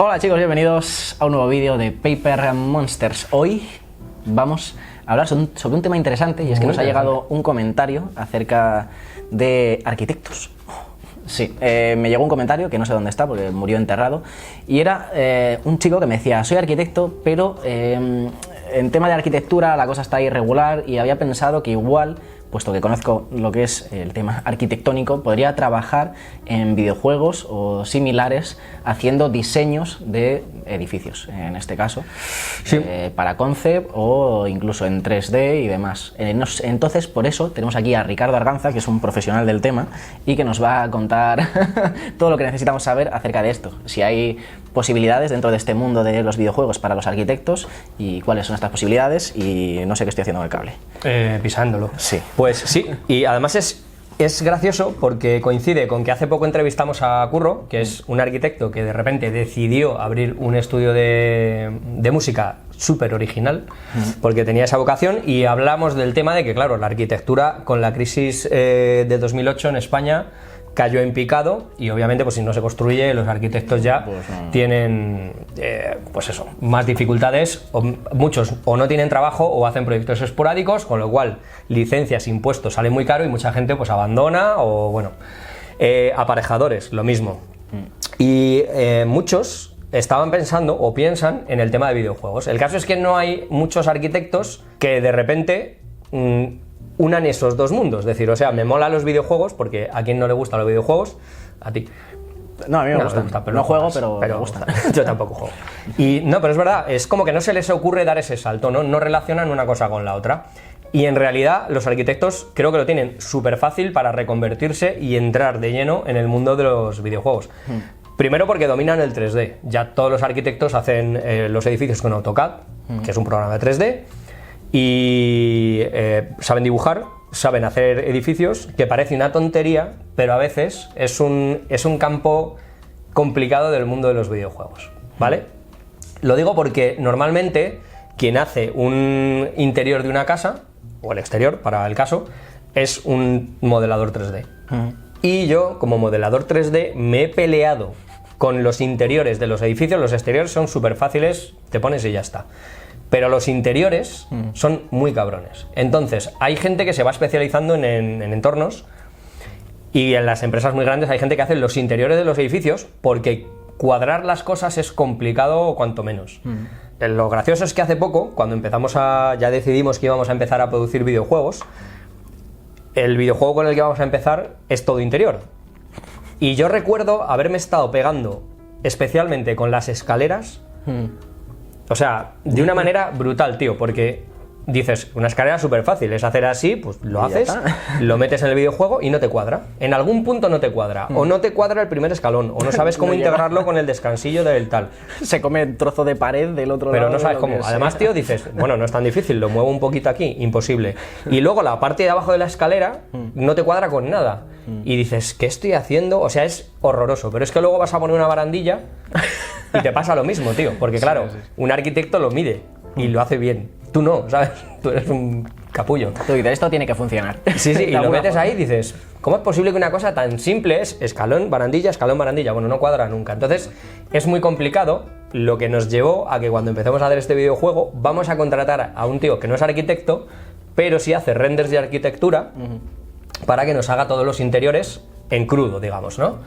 Hola chicos, bienvenidos a un nuevo vídeo de Paper Monsters. Hoy vamos a hablar sobre un tema interesante y es que nos ha llegado un comentario acerca de arquitectos. Sí, me llegó un comentario que no sé dónde está porque murió enterrado y era un chico que me decía: soy arquitecto, pero en tema de arquitectura la cosa está irregular y había pensado que igual, puesto que conozco lo que es el tema arquitectónico, podría trabajar en videojuegos o similares haciendo diseños de edificios, en este caso, sí, para concept o incluso en 3D y demás. Entonces, por eso tenemos aquí a Ricardo Arganza, que es un profesional del tema y que nos va a contar todo lo que necesitamos saber acerca de esto. Si hay posibilidades dentro de este mundo de los videojuegos para los arquitectos y cuáles son estas posibilidades, y no sé qué estoy haciendo con el cable. Pisándolo. Sí. Pues sí, y además es gracioso porque coincide con que hace poco entrevistamos a Curro, que es un arquitecto que de repente decidió abrir un estudio de música súper original, porque tenía esa vocación, y hablamos del tema de que, claro, la arquitectura con la crisis de 2008 en España cayó en picado y obviamente pues si no se construye, los arquitectos ya tienen pues eso, más dificultades, o muchos o no tienen trabajo o hacen proyectos esporádicos, con lo cual licencias, impuestos, sale muy caro y mucha gente pues abandona, o bueno, aparejadores, lo mismo. Y muchos estaban pensando o piensan en el tema de videojuegos. El caso es que no hay muchos arquitectos que de repente unan esos dos mundos, es decir, o sea, me mola los videojuegos, porque a quien no le gustan los videojuegos, a ti. No, a mí me gusta, pero no juego, pero me gusta. Yo tampoco juego. Y no, pero es verdad, es como que no se les ocurre dar ese salto, no relacionan una cosa con la otra. Y en realidad los arquitectos creo que lo tienen súper fácil para reconvertirse y entrar de lleno en el mundo de los videojuegos. Primero porque dominan el 3D, ya todos los arquitectos hacen los edificios con AutoCAD, que es un programa de 3D, y saben dibujar, saben hacer edificios, que parece una tontería, pero a veces es un campo complicado del mundo de los videojuegos, ¿vale? Lo digo porque normalmente quien hace un interior de una casa, o el exterior para el caso, es un modelador 3D. Y yo, como modelador 3D, me he peleado con los interiores de los edificios. Los exteriores son súper fáciles, te pones y ya está. Pero los interiores son muy cabrones. Entonces, hay gente que se va especializando en entornos, y en las empresas muy grandes hay gente que hace los interiores de los edificios, porque cuadrar las cosas es complicado cuanto menos. Lo gracioso es que hace poco, cuando ya decidimos que íbamos a empezar a producir videojuegos, el videojuego con el que vamos a empezar es todo interior. Y yo recuerdo haberme estado pegando especialmente con las escaleras. O sea, de una manera brutal, tío, porque dices, una escalera súper fácil, es hacer así, pues lo haces, lo metes en el videojuego y no te cuadra. En algún punto no te cuadra, o no te cuadra el primer escalón, o no sabes cómo integrarlo con el descansillo del tal. Se come el trozo de pared del otro lado. Pero no sabes cómo. Además, tío, dices, bueno, no es tan difícil, lo muevo un poquito aquí, imposible. Y luego la parte de abajo de la escalera no te cuadra con nada. Y dices, ¿qué estoy haciendo? O sea, es horroroso, pero es que luego vas a poner una barandilla y te pasa lo mismo, tío, porque claro, un arquitecto lo mide y lo hace bien. Tú no, ¿sabes? Tú eres un capullo. Tú dices, esto tiene que funcionar. Sí, y lo metes ahí y dices, ¿cómo es posible que una cosa tan simple es escalón, barandilla? Bueno, no cuadra nunca. Entonces, es muy complicado, lo que nos llevó a que cuando empecemos a hacer este videojuego, vamos a contratar a un tío que no es arquitecto, pero sí hace renders de arquitectura, para que nos haga todos los interiores en crudo, digamos, ¿no?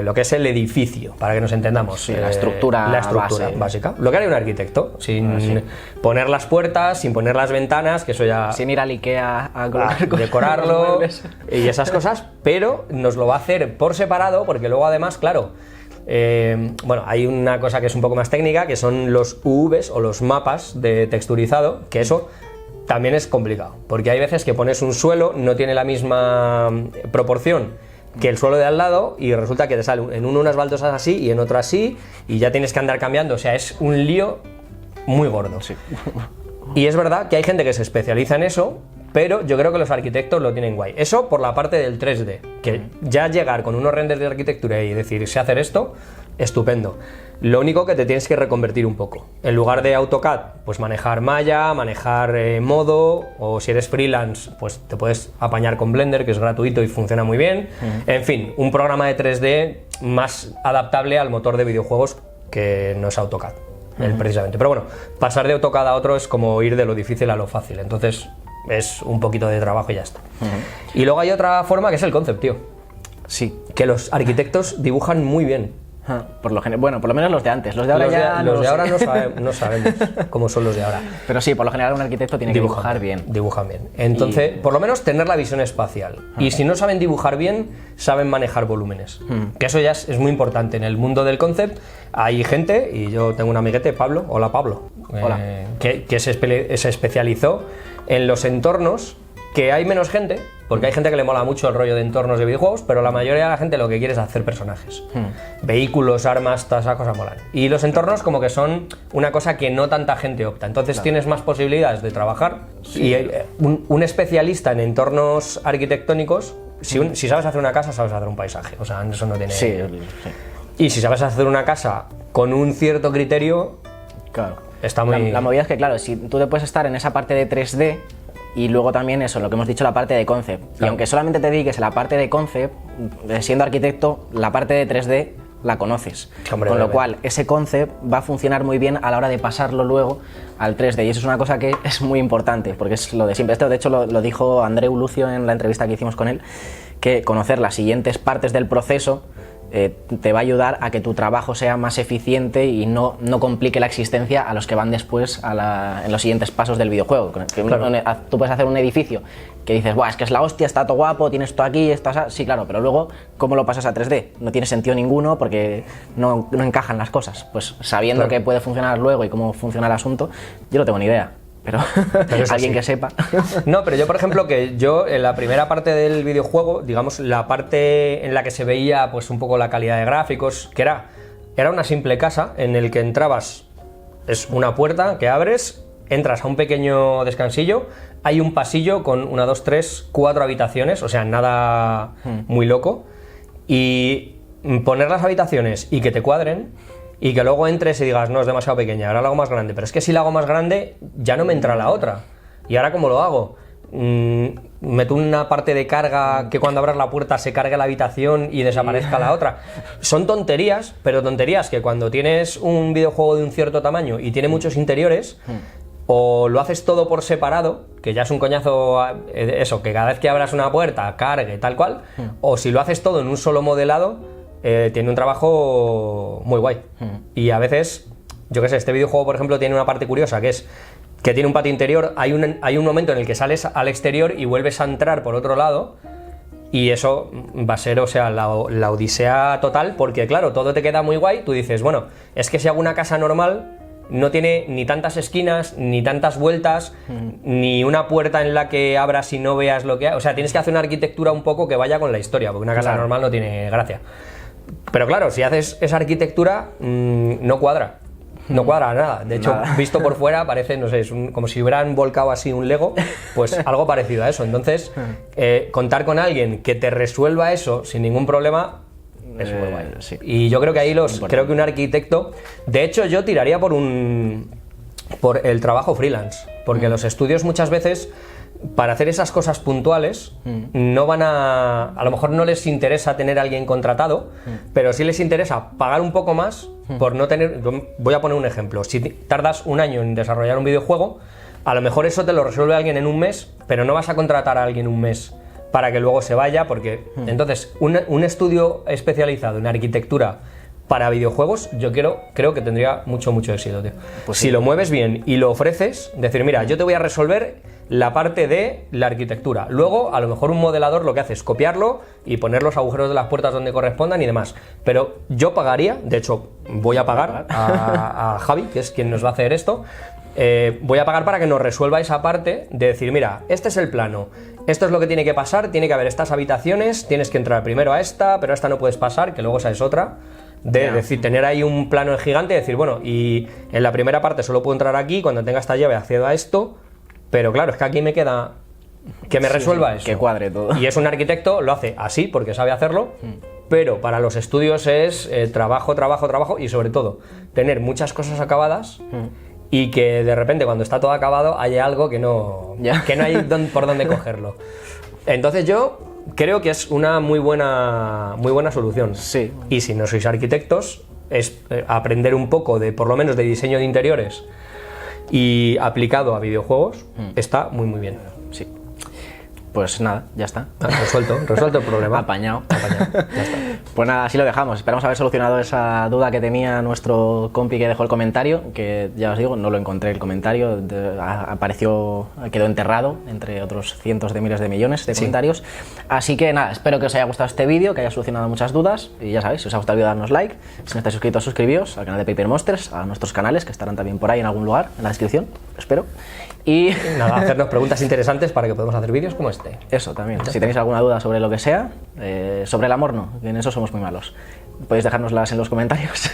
Lo que es el edificio, para que nos entendamos. Sí, la estructura básica. Lo que haría un arquitecto, sin poner las puertas, sin poner las ventanas, que eso ya... Sin ir al Ikea a decorarlo y esas cosas, pero nos lo va a hacer por separado, porque luego además, claro, bueno, hay una cosa que es un poco más técnica, que son los UVs o los mapas de texturizado, que eso también es complicado, porque hay veces que pones un suelo, no tiene la misma proporción que el suelo de al lado, y resulta que te sale en unas baldosas así y en otro así, y ya tienes que andar cambiando, o sea, es un lío muy gordo. Sí. Y es verdad que hay gente que se especializa en eso, pero yo creo que los arquitectos lo tienen guay. Eso por la parte del 3D, que ya llegar con unos renders de arquitectura y decir, sé hacer esto, estupendo. Lo único que te tienes que reconvertir un poco. En lugar de AutoCAD, pues manejar Maya, manejar Modo, o si eres freelance, pues te puedes apañar con Blender, que es gratuito y funciona muy bien. En fin, un programa de 3D más adaptable al motor de videojuegos que no es AutoCAD, precisamente. Pero bueno, pasar de AutoCAD a otro es como ir de lo difícil a lo fácil, entonces es un poquito de trabajo y ya está. Y luego hay otra forma que es el concept, tío. Sí. Que los arquitectos dibujan muy bien. Por lo menos los de antes. Los de ahora los de ahora no sabemos cómo son los de ahora. Pero sí, por lo general un arquitecto tiene que dibujar bien. Dibujan bien. Entonces, por lo menos tener la visión espacial. Y si no saben dibujar bien, saben manejar volúmenes. Que eso ya es muy importante. En el mundo del concept hay gente, y yo tengo un amiguete, Pablo, hola Pablo, Hola. Que se especializó en los entornos, que hay menos gente, porque hay gente que le mola mucho el rollo de entornos de videojuegos, pero la mayoría de la gente lo que quiere es hacer personajes. Vehículos, armas, todas esas cosas molan. Y los entornos como que son una cosa que no tanta gente opta. Entonces tienes más posibilidades de trabajar. Sí. Y un especialista en entornos arquitectónicos, si sabes hacer una casa, sabes hacer un paisaje. O sea, eso no tiene... Sí. Y si sabes hacer una casa con un cierto criterio, claro. Está muy... La movida es que, claro, si tú te puedes estar en esa parte de 3D, y luego también eso, lo que hemos dicho, la parte de concept. Claro. Y aunque solamente te dediques a la parte de concept, siendo arquitecto, la parte de 3D la conoces. Hombre, con lo cual, ese concept va a funcionar muy bien a la hora de pasarlo luego al 3D. Y eso es una cosa que es muy importante, porque es lo de siempre. Esto, de hecho, lo dijo Andreu Lucio en la entrevista que hicimos con él, que conocer las siguientes partes del proceso te va a ayudar a que tu trabajo sea más eficiente y no complique la existencia a los que van después en los siguientes pasos del videojuego. Claro. Tú puedes hacer un edificio que dices, buah, es que es la hostia, está todo guapo, tienes todo aquí, estás... Sí, claro, pero luego, ¿cómo lo pasas a 3D? No tiene sentido ninguno porque no encajan las cosas. Pues sabiendo que puede funcionar luego y cómo funciona el asunto, yo no tengo ni idea. Pero alguien que sepa. No, pero yo, por ejemplo, en la primera parte del videojuego, digamos, la parte en la que se veía pues un poco la calidad de gráficos, que era una simple casa en el que entrabas, es una puerta que abres, entras a un pequeño descansillo, hay un pasillo con 1, 2, 3, 4 habitaciones, o sea, nada muy loco, y poner las habitaciones y que te cuadren, y que luego entres y digas, no, es demasiado pequeña, ahora la hago más grande, pero es que si la hago más grande ya no me entra la otra. ¿Y ahora cómo lo hago? Meto una parte de carga que cuando abras la puerta se cargue la habitación y desaparezca la otra. Son tonterías, pero tonterías que cuando tienes un videojuego de un cierto tamaño y tiene muchos interiores, o lo haces todo por separado, que ya es un coñazo eso, que cada vez que abras una puerta cargue tal cual, o si lo haces todo en un solo modelado, tiene un trabajo muy guay. Y a veces, yo qué sé, este videojuego, por ejemplo, tiene una parte curiosa, que es que tiene un patio interior, hay un momento en el que sales al exterior y vuelves a entrar por otro lado, y eso va a ser, o sea, la odisea total, porque claro, todo te queda muy guay, tú dices, bueno, es que si hago una casa normal, no tiene ni tantas esquinas, ni tantas vueltas, ni una puerta en la que abras y no veas lo que hay, o sea, tienes que hacer una arquitectura un poco que vaya con la historia, porque una casa normal no tiene gracia. Pero claro, si haces esa arquitectura, no cuadra. No cuadra nada. De hecho, visto por fuera parece, no sé, como si hubieran volcado así un Lego, pues algo parecido a eso. Entonces, contar con alguien que te resuelva eso sin ningún problema es muy guay. Sí. Y yo creo que ahí creo que un arquitecto... De hecho, yo tiraría por el trabajo freelance, porque los estudios muchas veces, para hacer esas cosas puntuales, no van a lo mejor no les interesa tener a alguien contratado, pero sí les interesa pagar un poco más por no tener... Voy a poner un ejemplo. Si tardas un año en desarrollar un videojuego, a lo mejor eso te lo resuelve alguien en un mes, pero no vas a contratar a alguien un mes para que luego se vaya, porque... Entonces, un estudio especializado en arquitectura para videojuegos, yo creo que tendría mucho éxito, tío. Pues si lo mueves bien y lo ofreces, decir, mira, yo te voy a resolver la parte de la arquitectura. Luego, a lo mejor un modelador lo que hace es copiarlo y poner los agujeros de las puertas donde correspondan y demás. Pero yo pagaría, de hecho, voy a pagar a Javi, que es quien nos va a hacer esto, voy a pagar para que nos resuelva esa parte de decir, mira, este es el plano, esto es lo que tiene que pasar, tiene que haber estas habitaciones, tienes que entrar primero a esta, pero a esta no puedes pasar, que luego esa es otra. Decir, tener ahí un plano gigante y decir, bueno, y en la primera parte solo puedo entrar aquí, cuando tenga esta llave accedo a esto, pero claro, es que aquí me queda que me resuelva eso. Que cuadre todo. Y es un arquitecto, lo hace así porque sabe hacerlo, pero para los estudios es trabajo y sobre todo tener muchas cosas acabadas y que de repente cuando está todo acabado haya algo que no hay por dónde cogerlo. Entonces yo creo que es una muy buena solución. Sí. Y si no sois arquitectos, es aprender un poco de, por lo menos, de diseño de interiores y aplicado a videojuegos, está muy muy bien. Sí. Pues nada, ya está. Resuelto el problema. Apañado. Ya está. Pues nada, así lo dejamos. Esperamos haber solucionado esa duda que tenía nuestro compi que dejó el comentario, que ya os digo, no lo encontré el comentario, quedó enterrado entre otros cientos de miles de millones de comentarios. Así que nada, espero que os haya gustado este vídeo, que haya solucionado muchas dudas, y ya sabéis, si os ha gustado el vídeo, darnos like. Si no estáis suscritos, suscribíos al canal de Paper Monsters, a nuestros canales, que estarán también por ahí en algún lugar, en la descripción, espero. Y nada, hacernos preguntas interesantes para que podamos hacer vídeos como este. Eso también. Si tenéis alguna duda sobre lo que sea, sobre el amor no, que en eso somos muy malos. Podéis dejárnoslas en los comentarios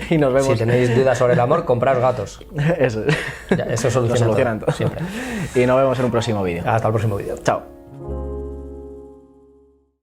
y nos vemos. Si tenéis dudas sobre el amor, compraos gatos. Eso. Ya, eso soluciona todo, todo. siempre. Y nos vemos en un próximo vídeo. Hasta el próximo vídeo. Chao.